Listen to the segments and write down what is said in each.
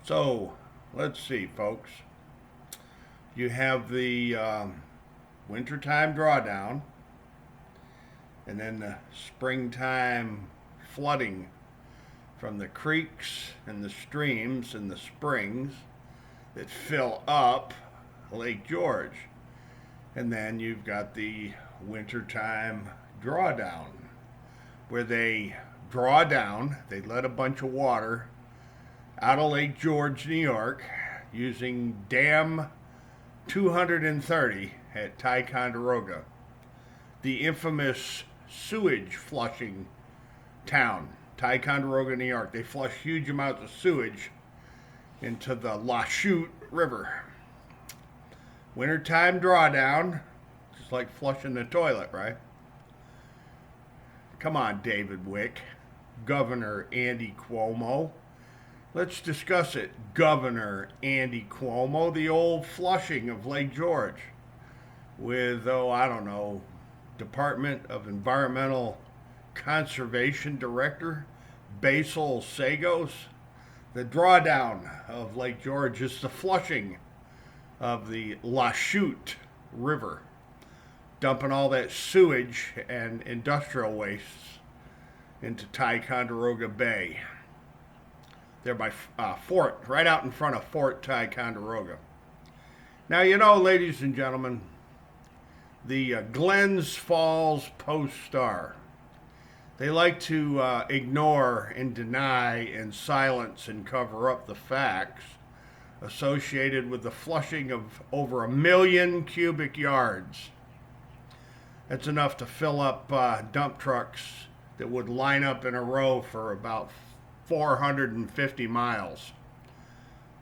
So, let's see, folks. You have the wintertime drawdown, and then the springtime flooding from the creeks and the streams and the springs that fill up Lake George. And then you've got the wintertime drawdown, where they draw down, they let a bunch of water out of Lake George, New York, using Dam 230 at Ticonderoga, the infamous sewage flushing town, Ticonderoga, New York. They flush huge amounts of sewage into the Lachute River. Wintertime drawdown, just like flushing the toilet, right? Come on, David Wick, Governor Andy Cuomo. Let's discuss it, Governor Andy Cuomo, the old flushing of Lake George with, I don't know, Department of Environmental Conservation Director Basil Sagos. The drawdown of Lake George is the flushing of the Lachute River, dumping all that sewage and industrial wastes into Ticonderoga Bay. There by Fort, right out in front of Fort Ticonderoga. Now, ladies and gentlemen, the Glens Falls Post-Star, they like to ignore and deny and silence and cover up the facts associated with the flushing of over 1 million cubic yards. That's enough to fill up dump trucks that would line up in a row for about 450 miles.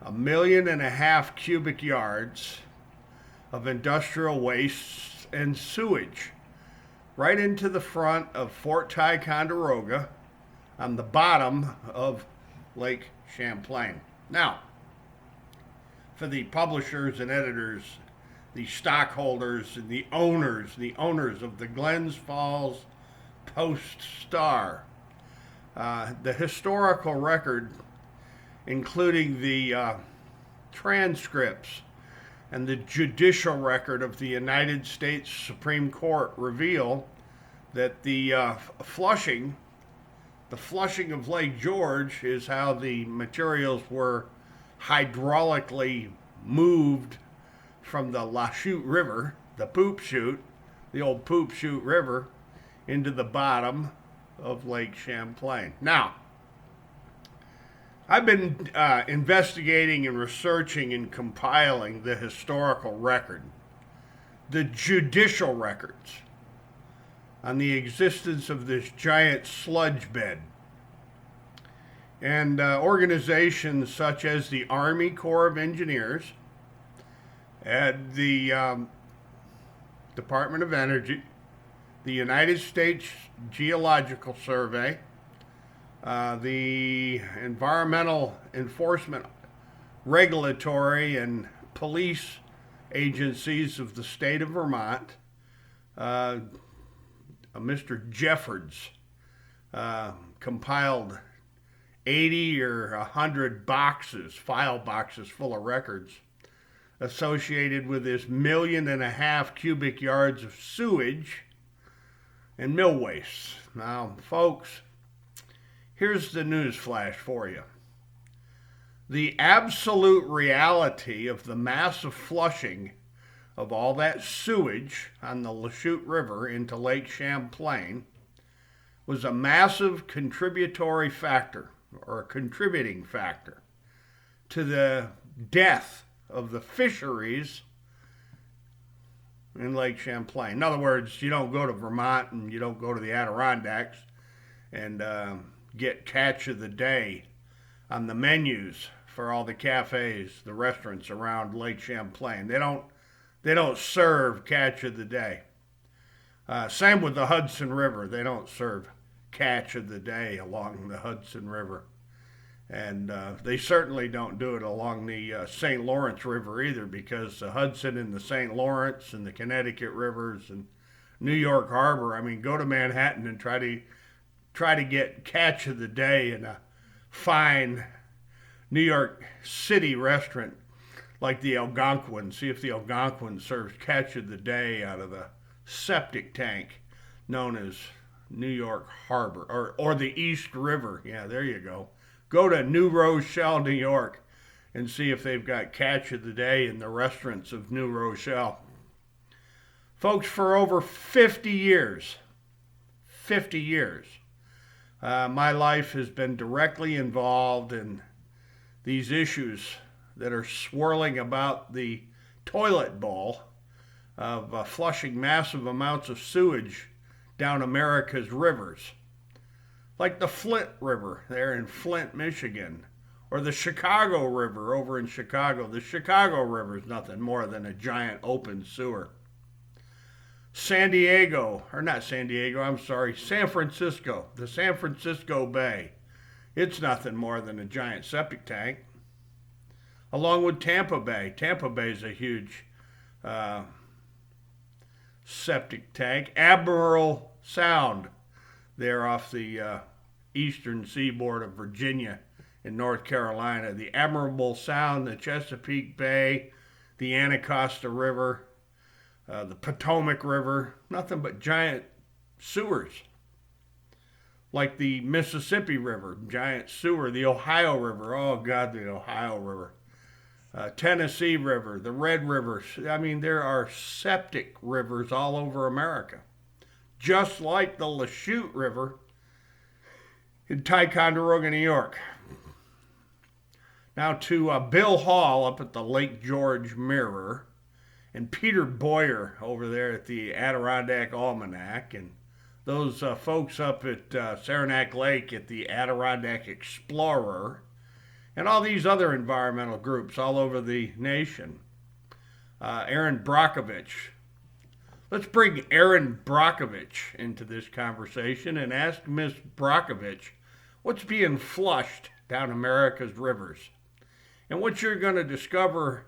1.5 million cubic yards of industrial wastes and sewage right into the front of Fort Ticonderoga on the bottom of Lake Champlain. Now, for the publishers and editors, the stockholders and the owners of the Glens Falls Post-Star, the historical record, including the transcripts and the judicial record of the United States Supreme Court, reveal that the flushing of Lake George is how the materials were hydraulically moved from the Lachute River, the old poop chute river, into the bottom of Lake Champlain. Now, I've been investigating and researching and compiling the historical record, the judicial records, on the existence of this giant sludge bed. And organizations such as the Army Corps of Engineers and the Department of Energy, the United States Geological Survey, the Environmental Enforcement Regulatory and Police Agencies of the state of Vermont, Mr. Jeffords compiled 80 or 100 file boxes full of records associated with this 1.5 million cubic yards of sewage and mill waste. Now, folks, here's the news flash for you. The absolute reality of the massive flushing of all that sewage on the Lachute River into Lake Champlain was a massive contributory factor, or a contributing factor, to the death of the fisheries in Lake Champlain. In other words, you don't go to Vermont and you don't go to the Adirondacks and get catch of the day on the menus for all the cafes, the restaurants around Lake Champlain. They don't serve catch of the day. Same with the Hudson River. They don't serve catch of the day along the Hudson River. And they certainly don't do it along the St. Lawrence River either, because the Hudson and the St. Lawrence and the Connecticut rivers and New York Harbor, go to Manhattan and try to get catch of the day in a fine New York City restaurant like the Algonquin. See if the Algonquin serves catch of the day out of the septic tank known as New York Harbor or the East River. Yeah, there you go. Go to New Rochelle, New York, and see if they've got catch of the day in the restaurants of New Rochelle. Folks, for over 50 years, my life has been directly involved in these issues that are swirling about the toilet bowl of flushing massive amounts of sewage down America's rivers, like the Flint River there in Flint, Michigan, or the Chicago River over in Chicago. The Chicago River is nothing more than a giant open sewer. San Francisco, the San Francisco Bay, it's nothing more than a giant septic tank. Along with Tampa Bay. Tampa Bay is a huge septic tank. Admiral Sound, there off the eastern seaboard of Virginia in North Carolina. The Admiral Sound, the Chesapeake Bay, the Anacostia River, the Potomac River, nothing but giant sewers. Like the Mississippi River, giant sewer, the Ohio River, oh God, the Ohio River. Tennessee River, the Red River. I mean, there are septic rivers all over America. Just like the Lachute River in Ticonderoga, New York. Now to Bill Hall up at the Lake George Mirror, and Peter Boyer over there at the Adirondack Almanac, and those folks up at Saranac Lake at the Adirondack Explorer, and all these other environmental groups all over the nation. Aaron Brockovich. Let's bring Aaron Brockovich into this conversation and ask Ms. Brockovich what's being flushed down America's rivers. And what you're going to discover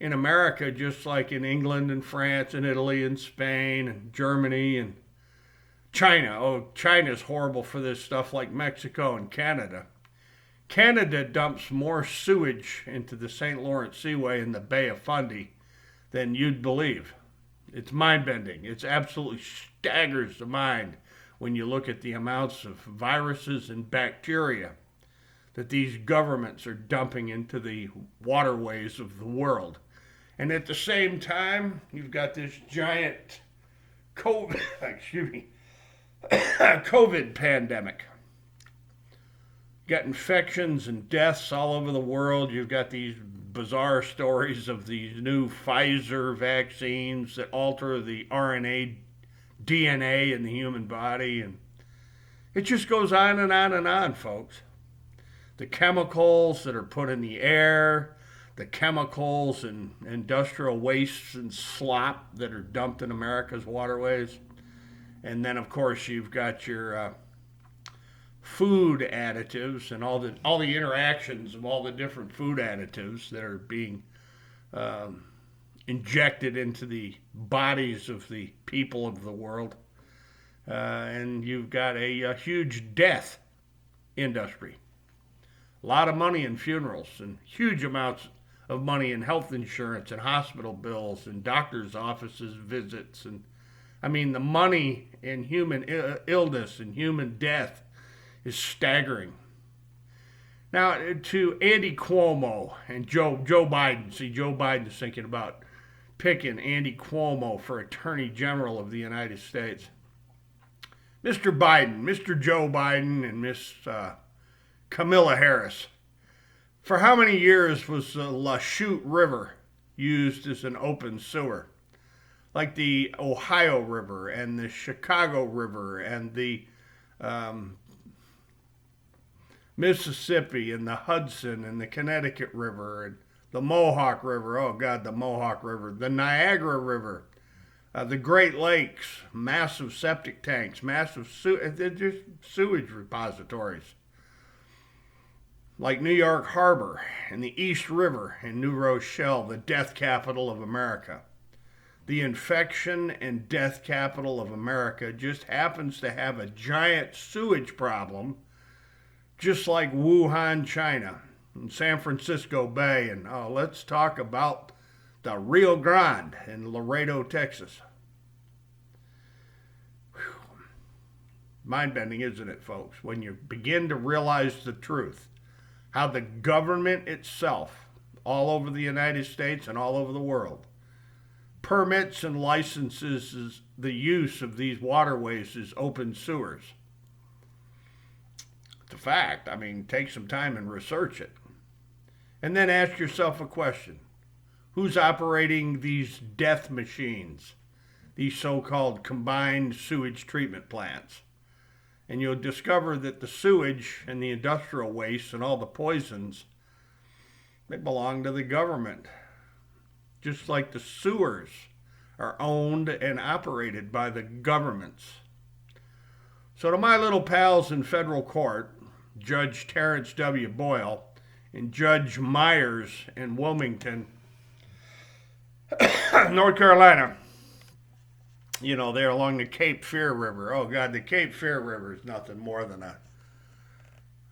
in America, just like in England and France and Italy and Spain and Germany and China. Oh, China's horrible for this stuff, like Mexico and Canada. Canada dumps more sewage into the St. Lawrence Seaway in the Bay of Fundy than you'd believe. It's mind-bending. It absolutely staggers the mind when you look at the amounts of viruses and bacteria that these governments are dumping into the waterways of the world. And at the same time, you've got this giant COVID pandemic. Got infections and deaths all over the world. You've got these bizarre stories of these new Pfizer vaccines that alter the RNA, DNA in the human body. And it just goes on and on and on, folks. The chemicals that are put in the air, the chemicals and industrial wastes and slop that are dumped in America's waterways. And then, of course, you've got your food additives and all the interactions of all the different food additives that are being injected into the bodies of the people of the world. And you've got a huge death industry. A lot of money in funerals and huge amounts of money in health insurance and hospital bills and doctors' offices visits. And I mean, the money in human illness and human death is staggering. Now, to Andy Cuomo and Joe Biden. See, Joe Biden is thinking about picking Andy Cuomo for Attorney General of the United States. Mr. Biden, Mr. Joe Biden, and Miss Kamala Harris. For how many years was the Lachute River used as an open sewer? Like the Ohio River and the Chicago River and the Mississippi and the Hudson and the Connecticut River and the Mohawk River. Oh, God, the Mohawk River. The Niagara River. The Great Lakes. Massive septic tanks. Massive sewage repositories. Like New York Harbor and the East River in New Rochelle, the death capital of America. The infection and death capital of America just happens to have a giant sewage problem, just like Wuhan, China. in San Francisco Bay, and let's talk about the Rio Grande in Laredo, Texas. Mind-bending, isn't it, folks? When you begin to realize the truth, how the government itself, all over the United States and all over the world, permits and licenses the use of these waterways as open sewers. It's a fact. I mean, take some time and research it. And then ask yourself a question. Who's operating these death machines, these so-called combined sewage treatment plants? And you'll discover that the sewage and the industrial waste and all the poisons, they belong to the government. Just like the sewers are owned and operated by the governments. So to my little pals in federal court, Judge Terrence W. Boyle and Judge Myers in Wilmington, North Carolina, they're along the Cape Fear River. Oh God, the Cape Fear River is nothing more than a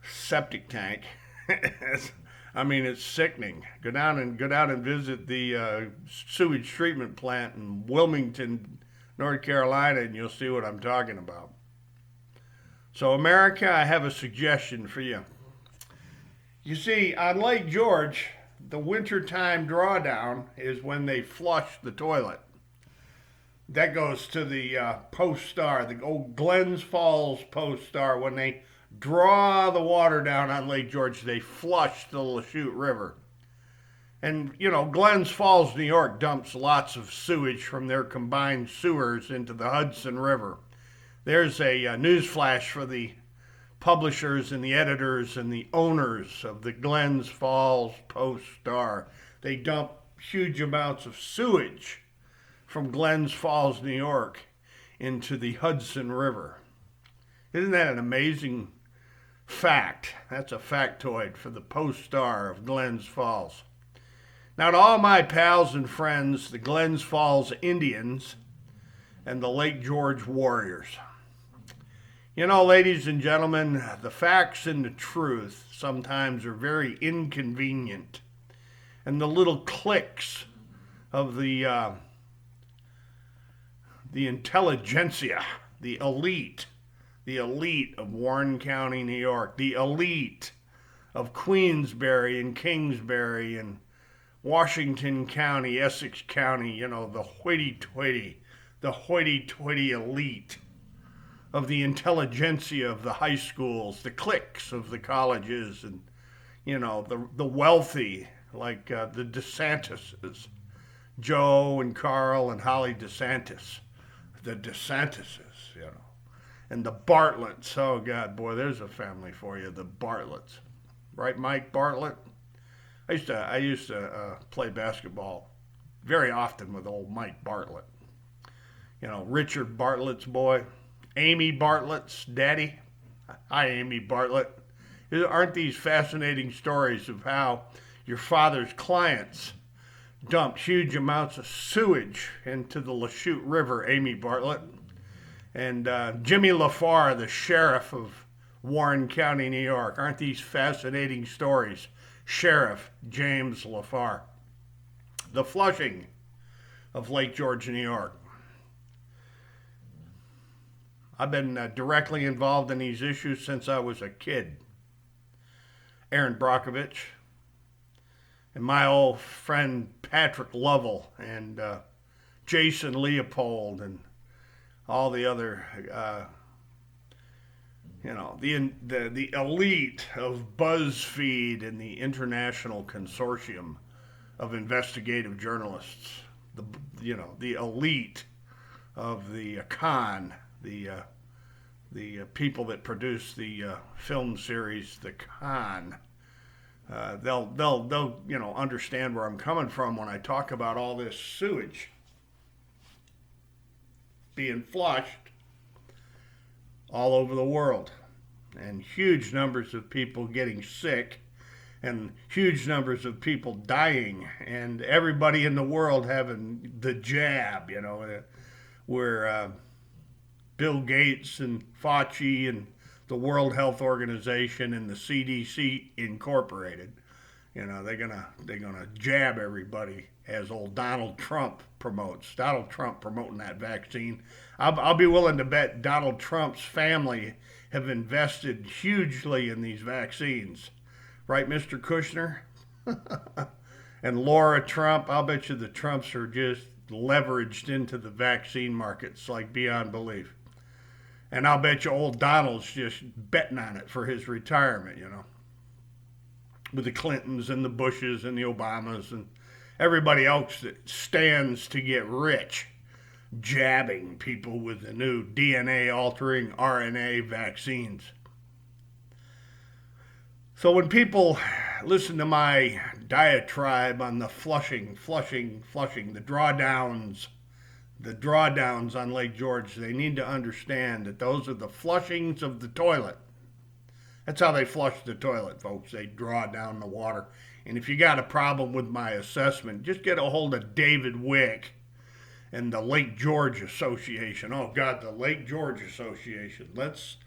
septic tank. It's sickening. Go down and visit the sewage treatment plant in Wilmington, North Carolina, and you'll see what I'm talking about. So America, I have a suggestion for you. You see, on Lake George, the wintertime drawdown is when they flush the toilet. That goes to the Post Star, the old Glens Falls Post Star. When they draw the water down on Lake George, they flush the Lachute River. And, Glens Falls, New York dumps lots of sewage from their combined sewers into the Hudson River. There's a news flash for the publishers and the editors and the owners of the Glens Falls Post Star. They dump huge amounts of sewage from Glens Falls, New York, into the Hudson River. Isn't that an amazing fact? That's a factoid for the Post Star of Glens Falls. Now, to all my pals and friends, the Glens Falls Indians and the Lake George Warriors. Ladies and gentlemen, the facts and the truth sometimes are very inconvenient. And the little cliques of the intelligentsia, the elite of Warren County, New York, the elite of Queensbury and Kingsbury and Washington County, Essex County, the hoity-toity elite of the intelligentsia of the high schools, the cliques of the colleges, and, the wealthy, like the DeSantises, Joe and Carl and Holly DeSantis. The DeSantises, and the Bartletts. Oh God, boy, there's a family for you, the Bartletts, right, Mike Bartlett? I used to play basketball very often with old Mike Bartlett. Richard Bartlett's boy, Amy Bartlett's daddy. Hi, Amy Bartlett. Aren't these fascinating stories of how your father's clients dumped huge amounts of sewage into the Lachute River, Amy Bartlett, and Jimmy LaFar, the sheriff of Warren County, New York. Aren't these fascinating stories? Sheriff James LaFar. The flushing of Lake George, New York. I've been directly involved in these issues since I was a kid. Aaron Brockovich, and my old friend Patrick Lovell and Jason Leopold and all the other, the elite of BuzzFeed and the international consortium of investigative journalists, the elite of the Con, the people that produce the film series The Con. They'll understand where I'm coming from when I talk about all this sewage being flushed all over the world, and huge numbers of people getting sick, and huge numbers of people dying, and everybody in the world having the jab, where Bill Gates and Fauci and the World Health Organization and the CDC Incorporated they're gonna jab everybody as old Donald Trump promotes. Donald Trump promoting that vaccine. I'll be willing to bet Donald Trump's family have invested hugely in these vaccines, right, Mr. Kushner? And Laura Trump. I'll bet you the Trumps are just leveraged into the vaccine markets like beyond belief. And I'll bet you old Donald's just betting on it for his retirement. With the Clintons and the Bushes and the Obamas and everybody else that stands to get rich jabbing people with the new DNA altering RNA vaccines. So when people listen to my diatribe on the flushing, the drawdowns on Lake George, they need to understand that those are the flushings of the toilet. That's how they flush the toilet, folks. They draw down the water. And if you got a problem with my assessment, just get a hold of David Wick and the Lake George Association. Oh God, the Lake George Association. Let's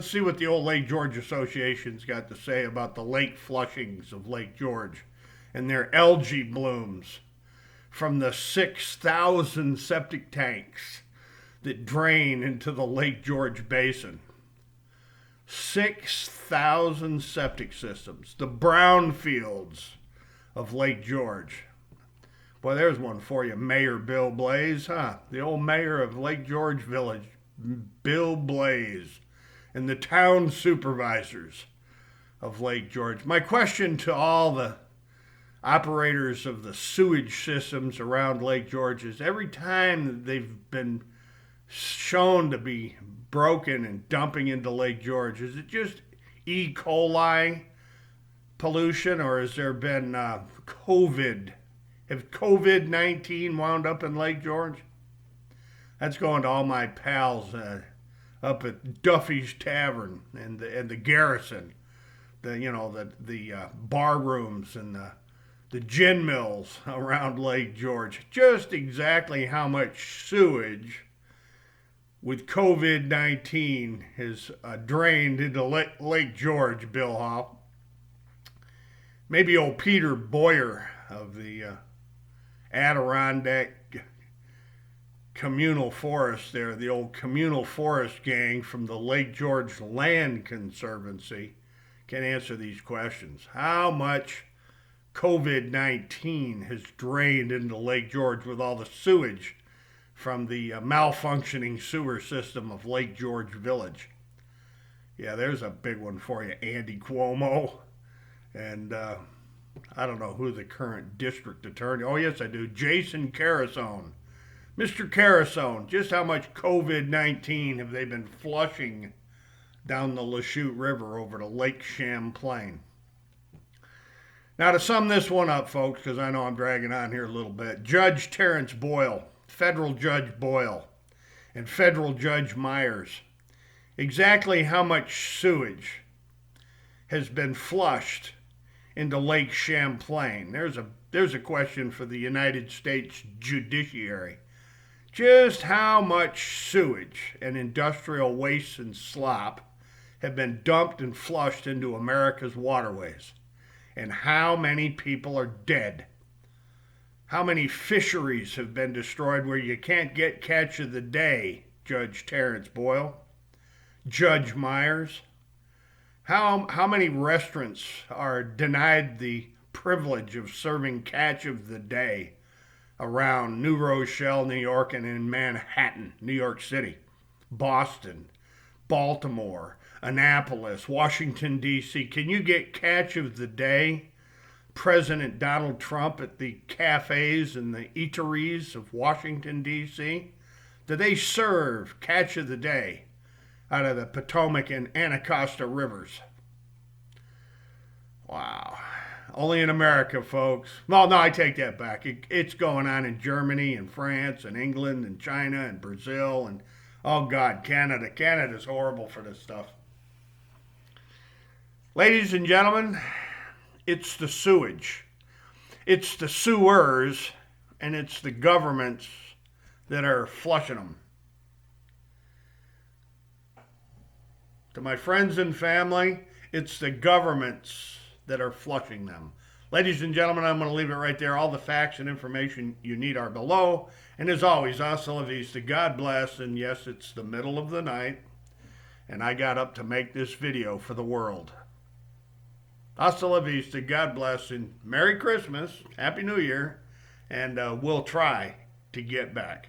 see what the old Lake George Association's got to say about the lake flushings of Lake George and their algae blooms from the 6,000 septic tanks that drain into the Lake George basin. 6,000 septic systems, the brownfields of Lake George. Boy, there's one for you, Mayor Bill Blaze, huh? The old mayor of Lake George Village, Bill Blaze, and the town supervisors of Lake George. My question to all the operators of the sewage systems around Lake George is, every time they've been shown to be broken and dumping into Lake George, is it just E. coli pollution, or has there been COVID? Have COVID-19 wound up in Lake George? That's going to all my pals up at Duffy's Tavern and the Garrison, the bar rooms and the gin mills around Lake George. Just exactly how much sewage with COVID-19 has drained into Lake George, Bill Hall. Maybe old Peter Boyer of the Adirondack Communal Forest there, the old Communal Forest gang from the Lake George Land Conservancy, can answer these questions. How much COVID-19 has drained into Lake George with all the sewage from the malfunctioning sewer system of Lake George Village? Yeah, there's a big one for you, Andy Cuomo. And I don't know who the current district attorney, oh yes I do, Jason Carasone. Mr. Carasone, just how much COVID-19 have they been flushing down the Lachute River over to Lake Champlain? Now to sum this one up, folks, because I know I'm dragging on here a little bit, Judge Terrence Boyle, Federal Judge Boyle, and Federal Judge Myers, exactly how much sewage has been flushed into Lake Champlain? There's a question for the United States judiciary. Just how much sewage and industrial waste and slop have been dumped and flushed into America's waterways? And how many people are dead? How many fisheries have been destroyed where you can't get catch of the day, Judge Terrence Boyle? Judge Myers? How many restaurants are denied the privilege of serving catch of the day around New Rochelle, New York, and in Manhattan, New York City, Boston, Baltimore, Annapolis, Washington, D.C.? Can you get catch of the day? President Donald Trump at the cafes and the eateries of Washington, D.C.? Do they serve catch of the day out of the Potomac and Anacostia rivers? Wow. Only in America, folks. Well, no, I take that back. It's going on in Germany and France and England and China and Brazil and, oh God, Canada. Canada's horrible for this stuff. Ladies and gentlemen, it's the sewage. It's the sewers, and it's the governments that are flushing them. To my friends and family, it's the governments that are flushing them. Ladies and gentlemen, I'm going to leave it right there. All the facts and information you need are below. And as always, hasta la vista, God bless. And yes, it's the middle of the night, and I got up to make this video for the world. Hasta la vista, God bless, and Merry Christmas, Happy New Year, and we'll try to get back.